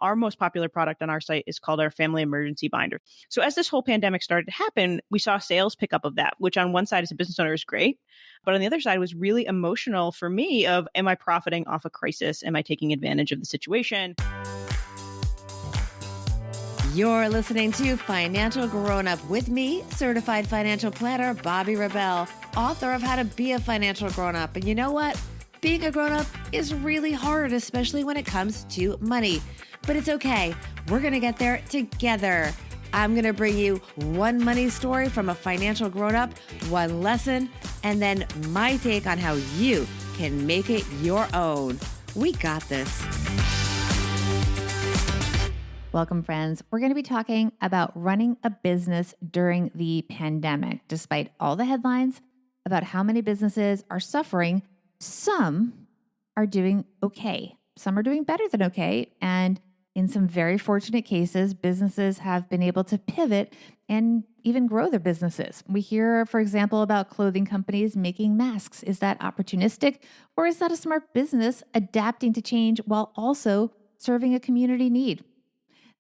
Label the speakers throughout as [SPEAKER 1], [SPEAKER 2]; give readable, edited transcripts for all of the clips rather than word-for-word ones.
[SPEAKER 1] Our most popular product on our site is called our Family Emergency Binder. So as this whole pandemic started to happen, we saw sales pick up of that, which on one side as a business owner is great. But on the other side was really emotional for me of, am I profiting off a crisis? Am I taking advantage of the situation?
[SPEAKER 2] You're listening to Financial Grownup with me, certified financial planner, Bobbi Rebell, author of How to Be a Financial Grownup. And you know what? Being a grownup is really hard, especially when it comes to money. But it's okay. We're going to get there together. I'm going to bring you one money story from a financial grownup, one lesson, and then my take on how you can make it your own. We got this. Welcome, friends. We're going to be talking about running a business during the pandemic. Despite all the headlines about how many businesses are suffering, some are doing okay. Some are doing better than okay. And in some very fortunate cases, businesses have been able to pivot and even grow their businesses. We hear, for example, about clothing companies making masks. Is that opportunistic, or is that a smart business adapting to change while also serving a community need?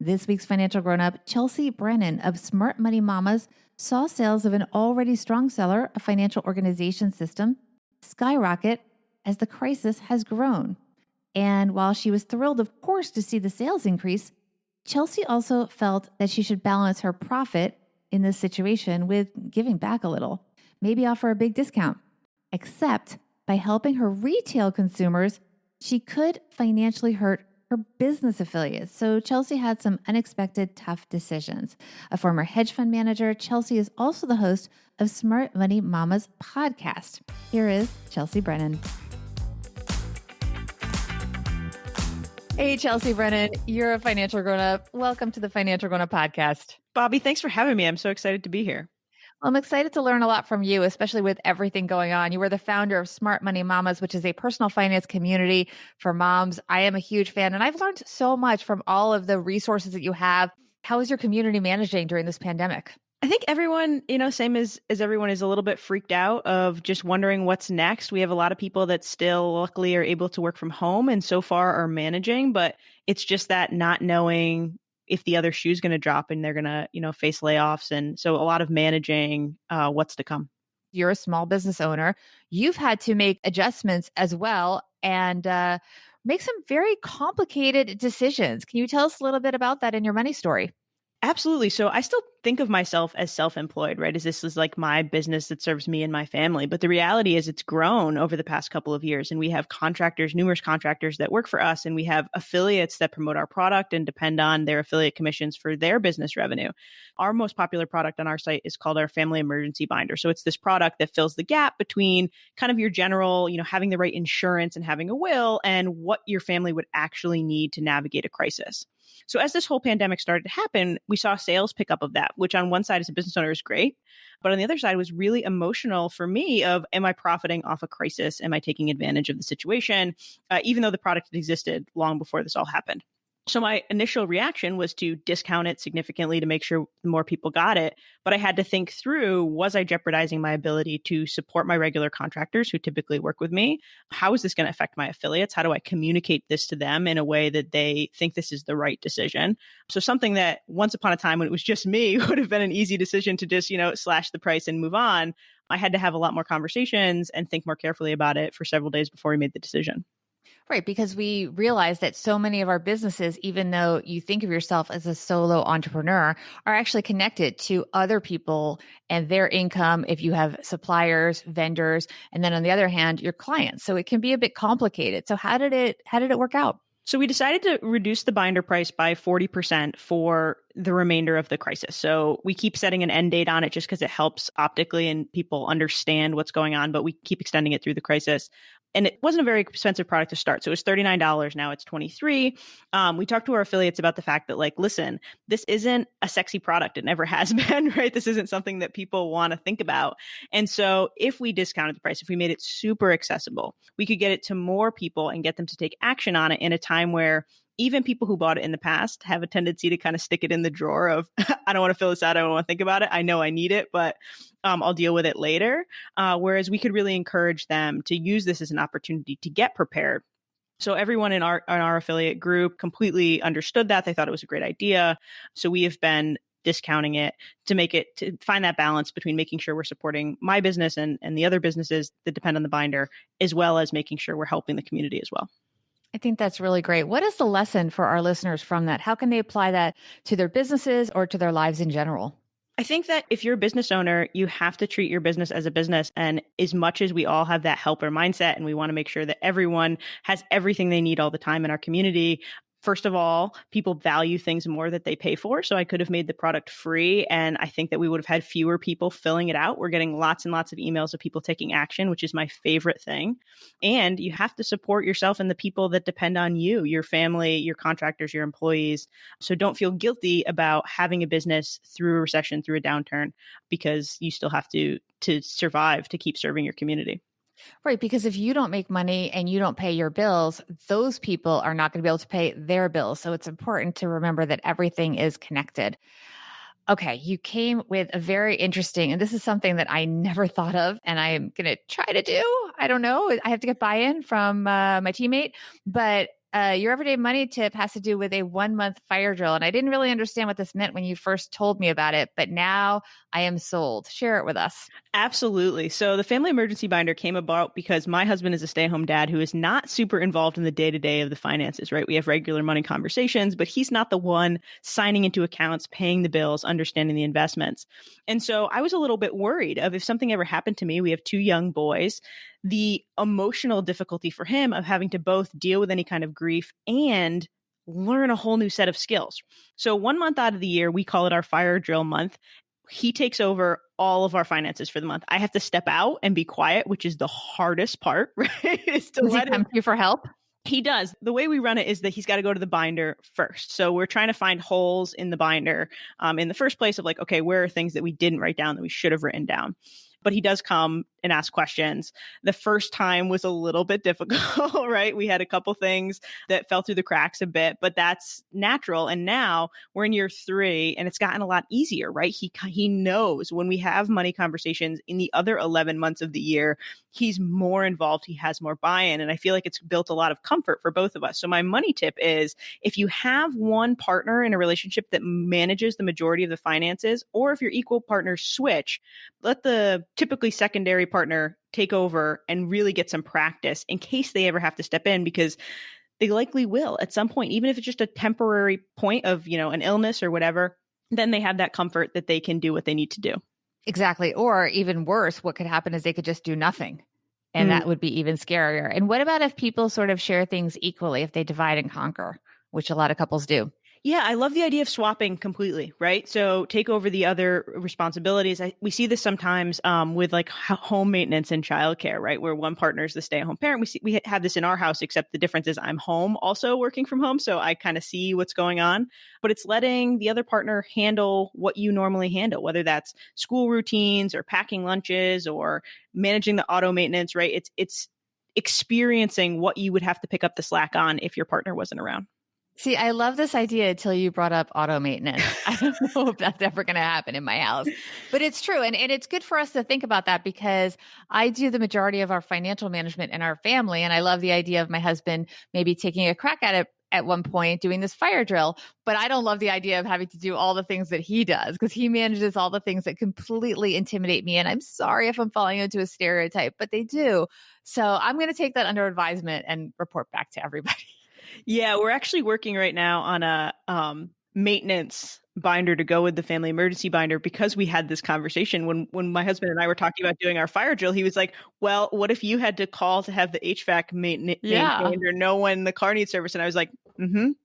[SPEAKER 2] This week's Financial Grownup, Chelsea Brennan of Smart Money Mamas, saw sales of an already strong seller, a financial organization system, skyrocket as the crisis has grown. And while she was thrilled, of course, to see the sales increase, Chelsea also felt that she should balance her profit in this situation with giving back a little, maybe offer a big discount. Except by helping her retail consumers, she could financially hurt her business affiliates. So Chelsea had some unexpected tough decisions. A former hedge fund manager, Chelsea is also the host of Smart Money Mamas podcast. Here is Chelsea Brennan. Hey, Chelsea Brennan, you're a financial grown-up. Welcome to the Financial Grown-up podcast.
[SPEAKER 1] Bobbi, thanks for having me. I'm so excited to be here.
[SPEAKER 2] I'm excited to learn a lot from you, especially with everything going on. You were the founder of Smart Money Mamas, which is a personal finance community for moms. I am a huge fan, and I've learned so much from all of the resources that you have. How is your community managing during this pandemic?
[SPEAKER 1] I think everyone, same as everyone, is a little bit freaked out of just wondering what's next. We have a lot of people that still luckily are able to work from home and so far are managing, but it's just that not knowing if the other shoe is going to drop and they're going to, face layoffs. And so a lot of managing what's to come.
[SPEAKER 2] You're a small business owner. You've had to make adjustments as well and make some very complicated decisions. Can you tell us a little bit about that in your money story?
[SPEAKER 1] Absolutely. So I still think of myself as self-employed, right? As this is like my business that serves me and my family. But the reality is it's grown over the past couple of years. And we have contractors, numerous contractors that work for us. And we have affiliates that promote our product and depend on their affiliate commissions for their business revenue. Our most popular product on our site is called our Family Emergency Binder. So it's this product that fills the gap between kind of your general, having the right insurance and having a will and what your family would actually need to navigate a crisis. So as this whole pandemic started to happen, we saw sales pick up of that, which on one side as a business owner is great. But on the other side was really emotional for me of, am I profiting off a crisis? Am I taking advantage of the situation? Even though the product had existed long before this all happened. So my initial reaction was to discount it significantly to make sure more people got it. But I had to think through, was I jeopardizing my ability to support my regular contractors who typically work with me? How is this going to affect my affiliates? How do I communicate this to them in a way that they think this is the right decision? So something that once upon a time when it was just me would have been an easy decision to just, slash the price and move on. I had to have a lot more conversations and think more carefully about it for several days before we made the decision.
[SPEAKER 2] Right, because we realize that so many of our businesses, even though you think of yourself as a solo entrepreneur, are actually connected to other people and their income if you have suppliers, vendors, and then on the other hand, your clients. So it can be a bit complicated. So how did it work out?
[SPEAKER 1] So we decided to reduce the binder price by 40% for the remainder of the crisis. So we keep setting an end date on it just because it helps optically and people understand what's going on, but we keep extending it through the crisis. And it wasn't a very expensive product to start. So it was $39. Now it's $23. We talked to our affiliates about the fact that, listen, this isn't a sexy product. It never has been, right? This isn't something that people want to think about. And so if we discounted the price, if we made it super accessible, we could get it to more people and get them to take action on it in a time where even people who bought it in the past have a tendency to kind of stick it in the drawer of, I don't want to fill this out. I don't want to think about it. I know I need it, but I'll deal with it later. Whereas we could really encourage them to use this as an opportunity to get prepared So everyone in our affiliate group completely understood that. They thought it was a great idea. So we have been discounting it to find that balance between making sure we're supporting my business and the other businesses that depend on the binder, as well as making sure we're helping the community as well.
[SPEAKER 2] I think that's really great. What is the lesson for our listeners from that? How can they apply that to their businesses or to their lives in general?
[SPEAKER 1] I think that if you're a business owner, you have to treat your business as a business. And as much as we all have that helper mindset and we want to make sure that everyone has everything they need all the time in our community, first of all, people value things more that they pay for. So I could have made the product free. And I think that we would have had fewer people filling it out. We're getting lots and lots of emails of people taking action, which is my favorite thing. And you have to support yourself and the people that depend on you, your family, your contractors, your employees. So don't feel guilty about having a business through a recession, through a downturn, because you still have to survive, to keep serving your community.
[SPEAKER 2] Right. Because if you don't make money and you don't pay your bills, those people are not going to be able to pay their bills. So it's important to remember that everything is connected. Okay. You came with a very interesting, and this is something that I never thought of, and I'm going to try to do. I don't know. I have to get buy-in from my teammate, but your everyday money tip has to do with a 1-month fire drill. And I didn't really understand what this meant when you first told me about it, but now I am sold. Share it with us.
[SPEAKER 1] Absolutely. So the family emergency binder came about because my husband is a stay-at-home dad who is not super involved in the day-to-day of the finances, right? We have regular money conversations, but he's not the one signing into accounts, paying the bills, understanding the investments. And so I was a little bit worried of if something ever happened to me. We have 2 young boys, the emotional difficulty for him of having to both deal with any kind of grief and learn a whole new set of skills. So 1 month out of the year, we call it our fire drill month. He takes over all of our finances for the month. I have to step out and be quiet, which is the hardest part, right? Is to
[SPEAKER 2] Does he
[SPEAKER 1] let
[SPEAKER 2] come
[SPEAKER 1] him.
[SPEAKER 2] to you for help?
[SPEAKER 1] He does. The way we run it is that he's got to go to the binder first. So we're trying to find holes in the binder in the first place of like, okay, where are things that we didn't write down that we should have written down? But he does come and ask questions. The first time was a little bit difficult, right? We had a couple things that fell through the cracks a bit, but that's natural. And now we're in year 3 and it's gotten a lot easier, right? He knows when we have money conversations in the other 11 months of the year, he's more involved. He has more buy-in. And I feel like it's built a lot of comfort for both of us. So my money tip is if you have one partner in a relationship that manages the majority of the finances, or if your equal partners switch, let the typically secondary partner take over and really get some practice in case they ever have to step in, because they likely will at some point, even if it's just a temporary point of, an illness or whatever, then they have that comfort that they can do what they need to do.
[SPEAKER 2] Exactly. Or even worse, what could happen is they could just do nothing. And that would be even scarier. And what about if people sort of share things equally, if they divide and conquer, which a lot of couples do?
[SPEAKER 1] Yeah, I love the idea of swapping completely, right? So take over the other responsibilities. We see this sometimes with like home maintenance and childcare, right? Where one partner is the stay-at-home parent. We have this in our house, except the difference is I'm home, also working from home, so I kind of see what's going on. But it's letting the other partner handle what you normally handle, whether that's school routines or packing lunches or managing the auto maintenance, right? It's experiencing what you would have to pick up the slack on if your partner wasn't around.
[SPEAKER 2] See, I love this idea until you brought up auto maintenance. I don't know if that's ever going to happen in my house, but it's true. And it's good for us to think about that because I do the majority of our financial management in our family. And I love the idea of my husband maybe taking a crack at it at one point doing this fire drill, but I don't love the idea of having to do all the things that he does because he manages all the things that completely intimidate me. And I'm sorry if I'm falling into a stereotype, but they do. So I'm going to take that under advisement and report back to everybody.
[SPEAKER 1] Yeah, we're actually working right now on a maintenance binder to go with the family emergency binder because we had this conversation when my husband and I were talking about doing our fire drill. He was like, well, what if you had to call to have the HVAC maintained or know when the car needs service? And I was like,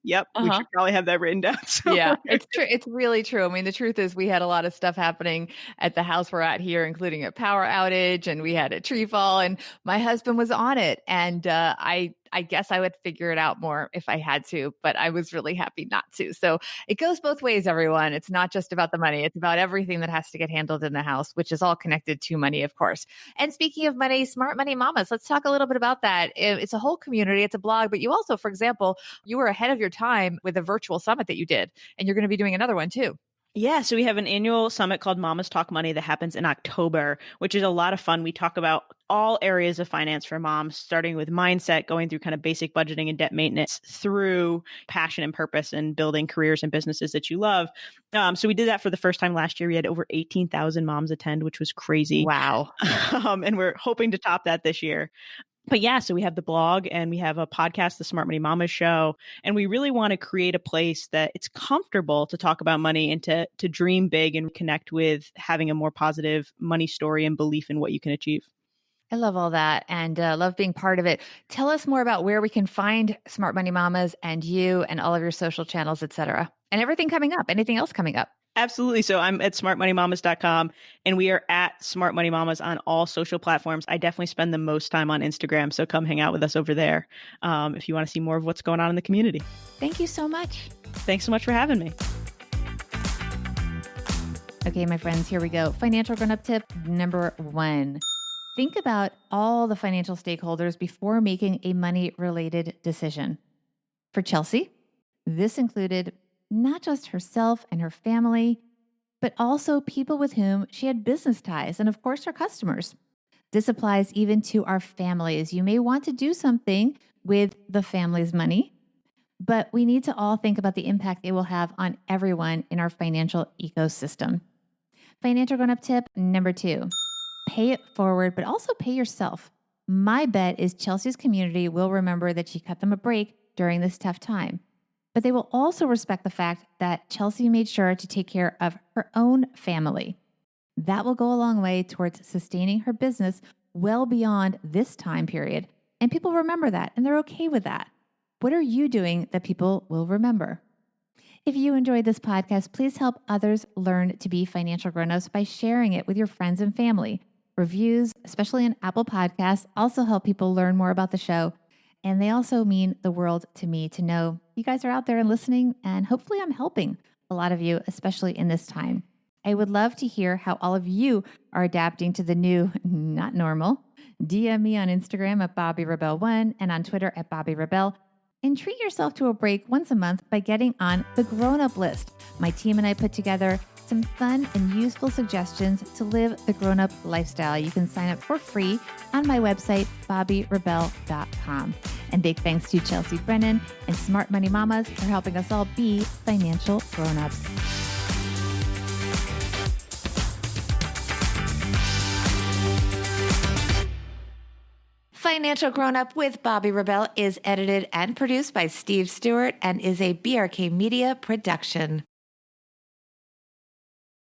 [SPEAKER 1] yep, we should probably have that written down. So
[SPEAKER 2] yeah, it's true. It's really true. I mean, the truth is we had a lot of stuff happening at the house we're at here, including a power outage, and we had a tree fall, and my husband was on it. And I guess I would figure it out more if I had to, but I was really happy not to. So it goes both ways, everyone. It's not just about the money. It's about everything that has to get handled in the house, which is all connected to money, of course. And speaking of money, Smart Money Mamas, let's talk a little bit about that. It's a whole community. It's a blog, but you also, for example, you were ahead of your time with a virtual summit that you did, and you're going to be doing another one too.
[SPEAKER 1] Yeah, so we have an annual summit called Mamas Talk Money that happens in October, which is a lot of fun. We talk about all areas of finance for moms, starting with mindset, going through kind of basic budgeting and debt maintenance, through passion and purpose and building careers and businesses that you love. So we did that for the first time last year. We had over 18,000 moms attend, which was crazy.
[SPEAKER 2] Wow.
[SPEAKER 1] And we're hoping to top that this year. But yeah, so we have the blog and we have a podcast, the Smart Money Mamas Show, and we really want to create a place that it's comfortable to talk about money and to dream big and connect with having a more positive money story and belief in what you can achieve.
[SPEAKER 2] I love all that and love being part of it. Tell us more about where we can find Smart Money Mamas and you and all of your social channels, et cetera, and everything coming up. Anything else coming up?
[SPEAKER 1] Absolutely. So I'm at smartmoneymamas.com and we are at Smart Money Mamas on all social platforms. I definitely spend the most time on Instagram. So come hang out with us over there if you want to see more of what's going on in the community.
[SPEAKER 2] Thank you so much.
[SPEAKER 1] Thanks so much for having me.
[SPEAKER 2] Okay, my friends, here we go. Financial grown-up tip number 1. Think about all the financial stakeholders before making a money-related decision. For Chelsea, this included not just herself and her family, but also people with whom she had business ties and, of course, her customers. This applies even to our families. You may want to do something with the family's money, but we need to all think about the impact it will have on everyone in our financial ecosystem. Financial grown-up tip number 2, pay it forward, but also pay yourself. My bet is Chelsea's community will remember that she cut them a break during this tough time. But they will also respect the fact that Chelsea made sure to take care of her own family. That will go a long way towards sustaining her business well beyond this time period. And people remember that, and they're okay with that. What are you doing that people will remember? If you enjoyed this podcast, please help others learn to be financial grown-ups by sharing it with your friends and family. Reviews, especially on Apple Podcasts, also help people learn more about the show. And they also mean the world to me to know you guys are out there and listening, and hopefully I'm helping a lot of you, especially in this time. I would love to hear how all of you are adapting to the new not normal. DM me on Instagram at BobbyRebel1 and on Twitter at BobbyRebel. And treat yourself to a break once a month by getting on the Grownup list. My team and I put together some fun and useful suggestions to live the grown-up lifestyle. You can sign up for free on my website, BobbyRebel.com. And big thanks to Chelsea Brennan and Smart Money Mamas for helping us all be financial grown-ups. Financial Grown-Up with Bobby Rebel is edited and produced by Steve Stewart and is a BRK Media production.